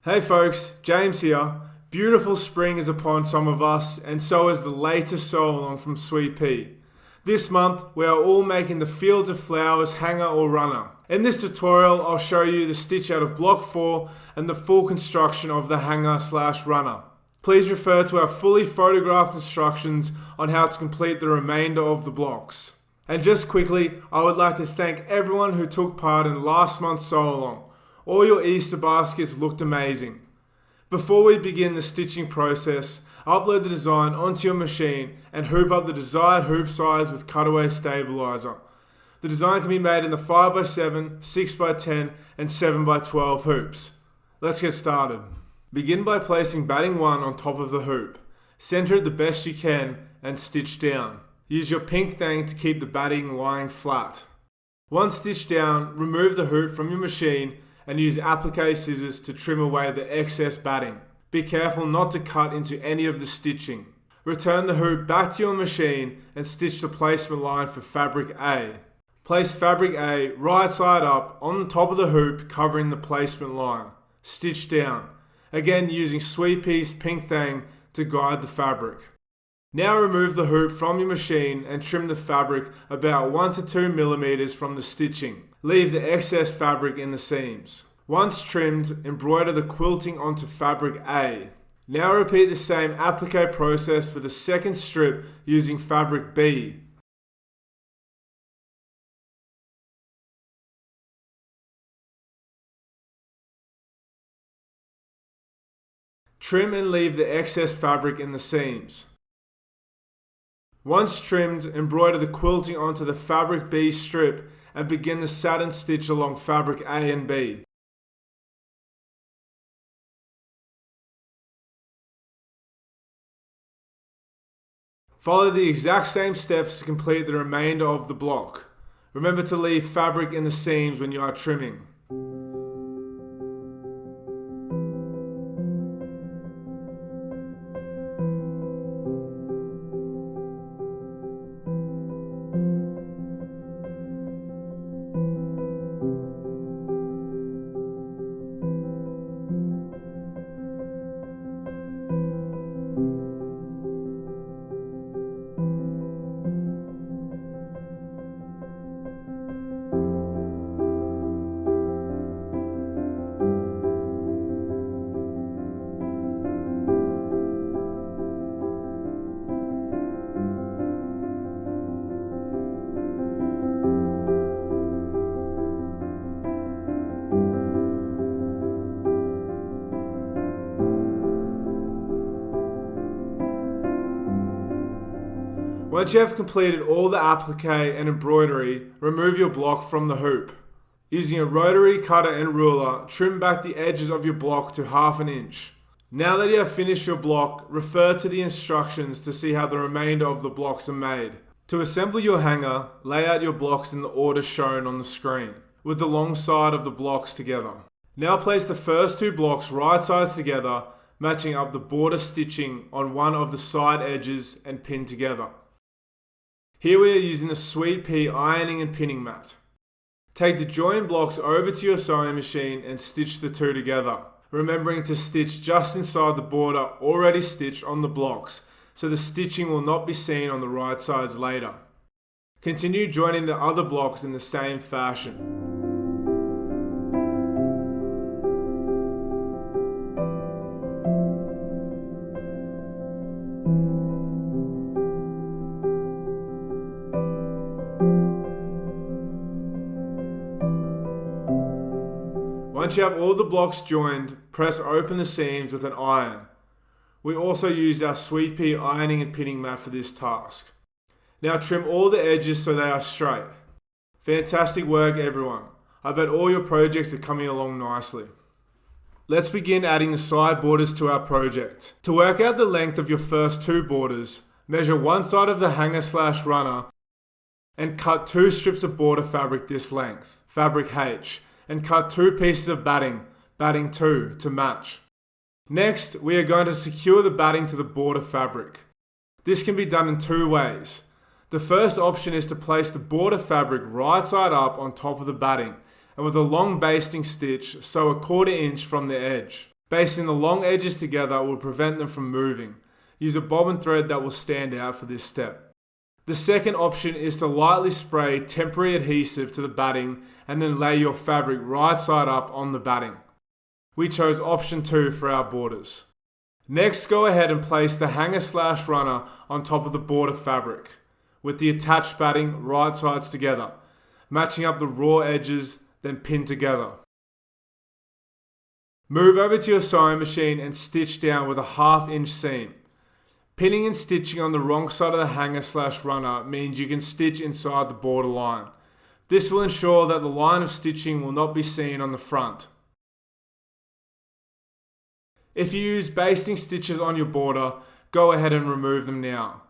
Hey folks, James here. Beautiful spring is upon some of us, and so is the latest sew along from Sweet Pea. This month, we are all making the Fields of Flowers hanger or runner. In this tutorial, I'll show you the stitch out of block 4 and the full construction of the hanger/runner. Please refer to our fully photographed instructions on how to complete the remainder of the blocks. And just quickly, I would like to thank everyone who took part in last month's sew along. All your Easter baskets looked amazing. Before we begin the stitching process, upload the design onto your machine and hoop up the desired hoop size with cutaway stabilizer. The design can be made in the 5x7, 6x10 and 7x12 hoops. Let's get started. Begin by placing batting 1 on top of the hoop. Center it the best you can and stitch down. Use your pink thang to keep the batting lying flat. Once stitched down, remove the hoop from your machine and use applique scissors to trim away the excess batting. Be careful not to cut into any of the stitching. Return the hoop back to your machine and stitch the placement line for fabric A. Place fabric A right side up on the top of the hoop covering the placement line. Stitch down, again using Sweet Pea's pink thang to guide the fabric. Now remove the hoop from your machine and trim the fabric about 1 to 2 millimeters from the stitching. Leave the excess fabric in the seams. Once trimmed, embroider the quilting onto fabric A. Now repeat the same applique process for the second strip using fabric B. Trim and leave the excess fabric in the seams. Once trimmed, embroider the quilting onto the fabric B strip and begin the satin stitch along fabric A and B. Follow the exact same steps to complete the remainder of the block. Remember to leave fabric in the seams when you are trimming. Once you have completed all the applique and embroidery, remove your block from the hoop. Using a rotary cutter and ruler, trim back the edges of your block to 1/2 inch. Now that you have finished your block, refer to the instructions to see how the remainder of the blocks are made. To assemble your hanger, lay out your blocks in the order shown on the screen, with the long side of the blocks together. Now place the first 2 blocks right sides together, matching up the border stitching on one of the side edges and pin together. Here we are using the Sweet Pea ironing and pinning mat. Take the joined blocks over to your sewing machine and stitch the 2 together, remembering to stitch just inside the border already stitched on the blocks, so the stitching will not be seen on the right sides later. Continue joining the other blocks in the same fashion. Once you have all the blocks joined, press open the seams with an iron. We also used our Sweet Pea ironing and pinning mat for this task. Now trim all the edges so they are straight. Fantastic work everyone. I bet all your projects are coming along nicely. Let's begin adding the side borders to our project. To work out the length of your first 2 borders, measure one side of the hanger/runner and cut 2 strips of border fabric this length, fabric H, and cut 2 pieces of batting, batting 2, to match. Next, we are going to secure the batting to the border fabric. This can be done in 2 ways. The first option is to place the border fabric right side up on top of the batting, and with a long basting stitch, sew 1/4 inch from the edge. Basting the long edges together will prevent them from moving. Use a bobbin thread that will stand out for this step. The second option is to lightly spray temporary adhesive to the batting and then lay your fabric right side up on the batting. We chose option 2 for our borders. Next, go ahead and place the hanger/runner on top of the border fabric, with the attached batting right sides together, matching up the raw edges, then pin together. Move over to your sewing machine and stitch down with a 1/2 inch seam. Pinning and stitching on the wrong side of the hanger/runner means you can stitch inside the border line. This will ensure that the line of stitching will not be seen on the front. If you use basting stitches on your border, go ahead and remove them now.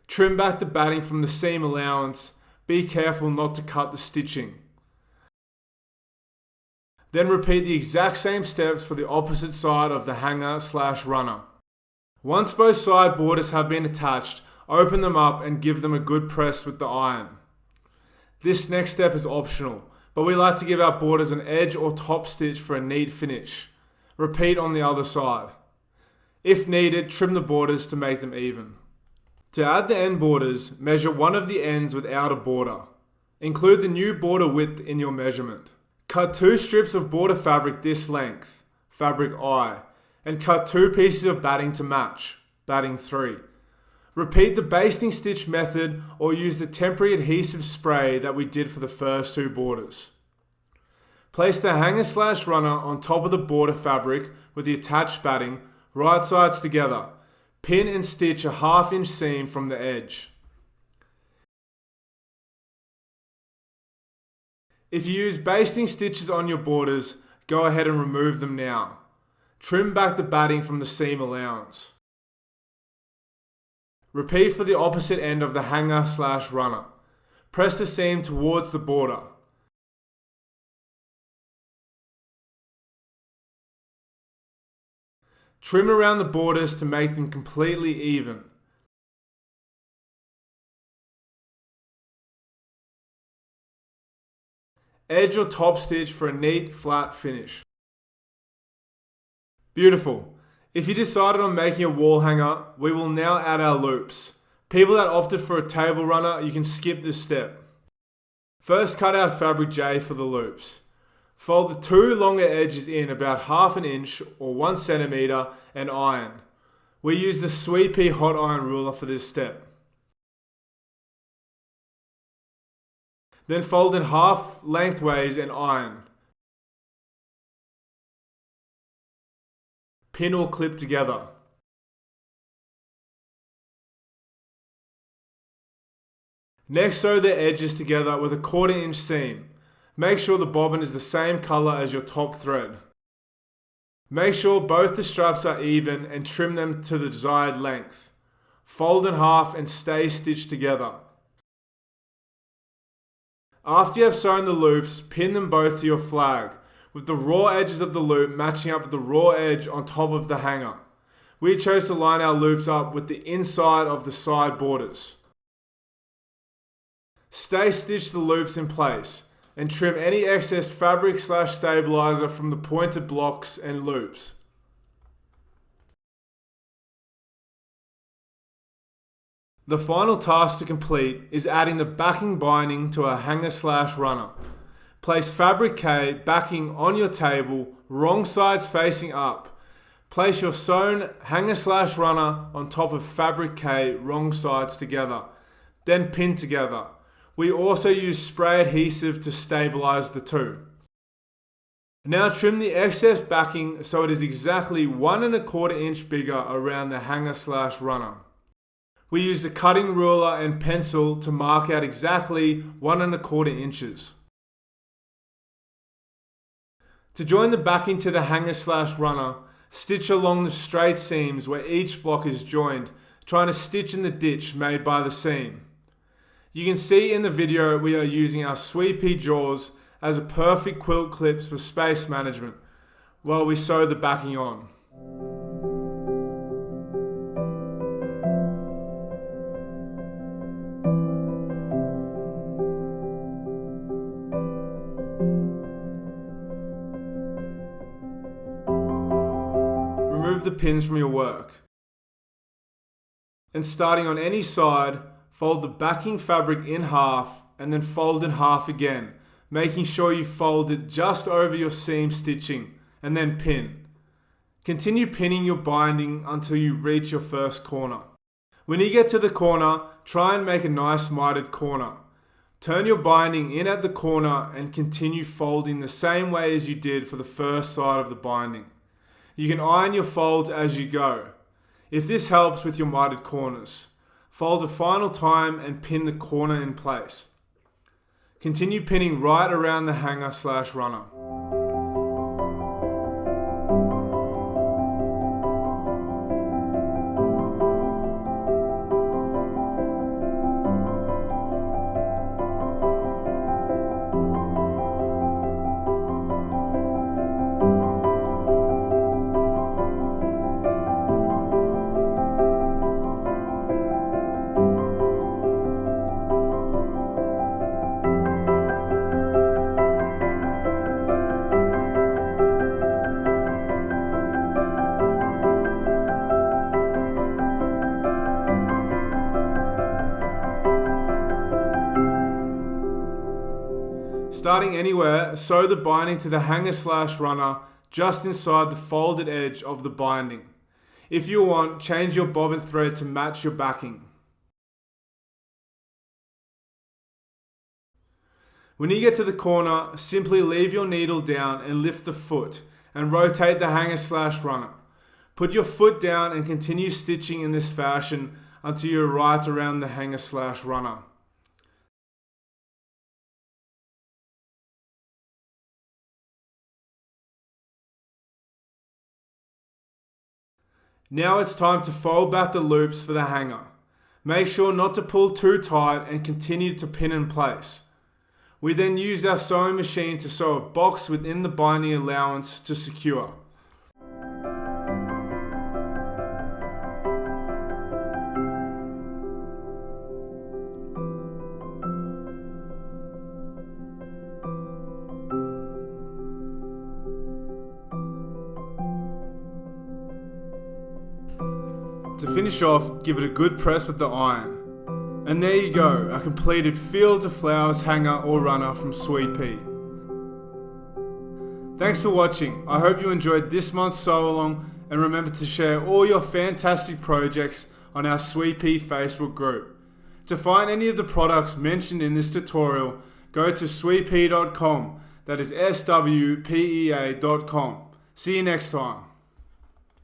Trim back the batting from the seam allowance. Be careful not to cut the stitching. Then repeat the exact same steps for the opposite side of the hanger/runner. Once both side borders have been attached, open them up and give them a good press with the iron. This next step is optional, but we like to give our borders an edge or top stitch for a neat finish. Repeat on the other side. If needed, trim the borders to make them even. To add the end borders, measure one of the ends without a border. Include the new border width in your measurement. Cut 2 strips of border fabric this length, fabric I, and cut 2 pieces of batting to match, batting 3. Repeat the basting stitch method or use the temporary adhesive spray that we did for the first 2 borders. Place the hanger/runner on top of the border fabric with the attached batting, right sides together. Pin and stitch a 1/2 inch seam from the edge. If you use basting stitches on your borders, go ahead and remove them now. Trim back the batting from the seam allowance. Repeat for the opposite end of the hanger/runner. Press the seam towards the border. Trim around the borders to make them completely even. Edge or top stitch for a neat, flat finish. Beautiful. If you decided on making a wall hanger, we will now add our loops. People that opted for a table runner, you can skip this step. First, cut out fabric J for the loops. Fold the 2 longer edges in about 1/2 inch or 1 centimeter and iron. We use the Sweet Pea hot iron ruler for this step. Then fold in half lengthways and iron. Pin or clip together. Next, sew the edges together with a 1/4 inch seam. Make sure the bobbin is the same color as your top thread. Make sure both the straps are even and trim them to the desired length. Fold in half and stay stitched together. After you have sewn the loops, pin them both to your flag, with the raw edges of the loop matching up with the raw edge on top of the hanger. We chose to line our loops up with the inside of the side borders. Stay stitch the loops in place and trim any excess fabric/stabilizer from the pointed blocks and loops. The final task to complete is adding the backing binding to our hanger/runner. Place fabric K backing on your table, wrong sides facing up. Place your sewn hanger/runner on top of fabric K, wrong sides together. Then pin together. We also use spray adhesive to stabilize the 2. Now trim the excess backing so it is exactly 1 1/4 inch bigger around the hanger/runner. We use the cutting ruler and pencil to mark out exactly 1 1/4 inches. To join the backing to the hanger/runner, stitch along the straight seams where each block is joined, trying to stitch in the ditch made by the seam. You can see in the video we are using our Sweet Pea jaws as a perfect quilt clips for space management while we sew the backing on. remove the pins from your work. And starting on any side, fold the backing fabric in half and then fold in half again, making sure you fold it just over your seam stitching and then pin. Continue pinning your binding until you reach your first corner. When you get to the corner, try and make a nice mitered corner. Turn your binding in at the corner and continue folding the same way as you did for the first side of the binding. You can iron your folds as you go. If this helps with your mitered corners, fold a final time and pin the corner in place. Continue pinning right around the hanger/runner. Starting anywhere, sew the binding to the hanger/runner just inside the folded edge of the binding. If you want, change your bobbin thread to match your backing. When you get to the corner, simply leave your needle down and lift the foot and rotate the hanger/runner. Put your foot down and continue stitching in this fashion until you're right around the hanger/runner. Now it's time to fold back the loops for the hanger. Make sure not to pull too tight and continue to pin in place. We then use our sewing machine to sew a box within the binding allowance to secure. To finish off, give it a good press with the iron. And there you go, a completed Fields of Flowers hanger or runner from Sweet Pea. Thanks for watching. I hope you enjoyed this month's sew along, and remember to share all your fantastic projects on our Sweet Pea Facebook group. To find any of the products mentioned in this tutorial, go to sweetpea.com. That is swpea.com. See you next time.